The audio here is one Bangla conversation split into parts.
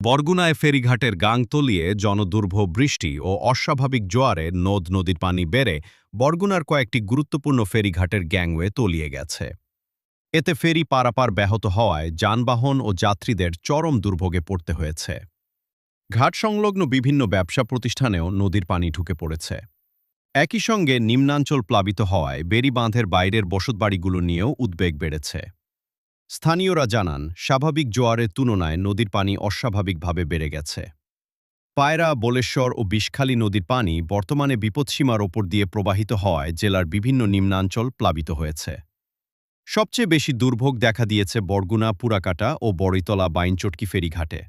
বরগুনায় ফেরিঘাটের গাং তলিয়ে জনদুর্ভোগ বৃষ্টি ও অস্বাভাবিক জোয়ারে নদ নদীর পানি বেড়ে বরগুনার কয়েকটি গুরুত্বপূর্ণ ফেরিঘাটের গ্যাংওয়ে তলিয়ে গেছে। এতে ফেরি পারাপার ব্যাহত হওয়ায় যানবাহন ও যাত্রীদের চরম দুর্ভোগে পড়তে হয়েছে। ঘাট সংলগ্ন বিভিন্ন ব্যবসা প্রতিষ্ঠানেও নদীর পানি ঢুকে পড়েছে। একই সঙ্গে নিম্নাঞ্চল প্লাবিত হওয়ায় বেড়িবাঁধের বাইরের বসতবাড়িগুলো নিয়েও উদ্বেগ বেড়েছে। স্থানীয়রা জানান, স্বাভাবিক জোয়ারের তুলনায় নদীর পানি অস্বাভাবিকভাবে বেড়ে গেছে। পায়রা, বলেশ্বর ও বিষখালী নদীর পানি বর্তমানে বিপদসীমার ওপর দিয়ে প্রবাহিত হওয়ায় জেলার বিভিন্ন নিম্নাঞ্চল প্লাবিত হয়েছে। সবচেয়ে বেশি দুর্ভোগ দেখা দিয়েছে বরগুনা, পুরাকাটা ও বড়ইতলা বাইনচটকি ফেরিঘাটে।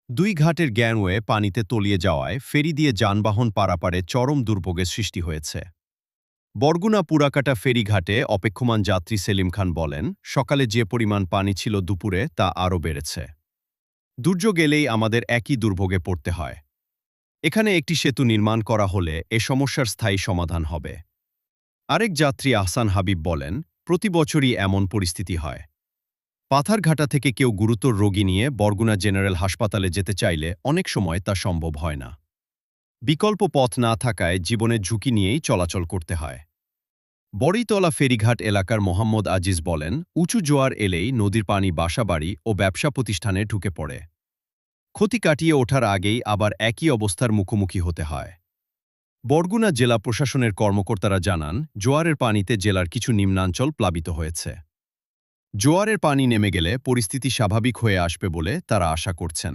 দুই ঘাটের গ্যাংওয়ে পানিতে তলিয়ে যাওয়ায় ফেরি দিয়ে যানবাহন পারাপারে চরম দুর্ভোগের সৃষ্টি হয়েছে। বরগুনা পুরাকাটা ফেরিঘাটে অপেক্ষমান যাত্রী সেলিম খান বলেন, সকালে যে পরিমাণ পানি ছিল দুপুরে তা আরও বেড়েছে। দুর্যোগ এলেই আমাদের একই দুর্ভোগে পড়তে হয়। এখানে একটি সেতু নির্মাণ করা হলে এ সমস্যার স্থায়ী সমাধান হবে। আরেক যাত্রী আহসান হাবিব বলেন, প্রতি বছরই এমন পরিস্থিতি হয়। পাথারঘাটা থেকে কেউ গুরুতর রোগী নিয়ে বরগুনা জেনারেল হাসপাতালে যেতে চাইলে অনেক সময় তা সম্ভব হয় না। বিকল্প পথ না থাকায় জীবনের ঝুঁকি নিয়েই চলাচল করতে হয়। বড়ইতলা ফেরিঘাট এলাকার মোহাম্মদ আজিজ বলেন, উঁচু জোয়ার এলেই নদীর পানি বাসাবাড়ি ও ব্যবসা প্রতিষ্ঠানে ঢুকে পড়ে। ক্ষতি কাটিয়ে ওঠার আগেই আবার একই অবস্থার মুখোমুখি হতে হয়। বরগুনা জেলা প্রশাসনের কর্মকর্তারা জানান, জোয়ারের পানিতে জেলার কিছু নিম্নাঞ্চল প্লাবিত হয়েছে। জোয়ারের পানি নেমে গেলে পরিস্থিতি স্বাভাবিক হয়ে আসবে বলে তারা আশা করছেন।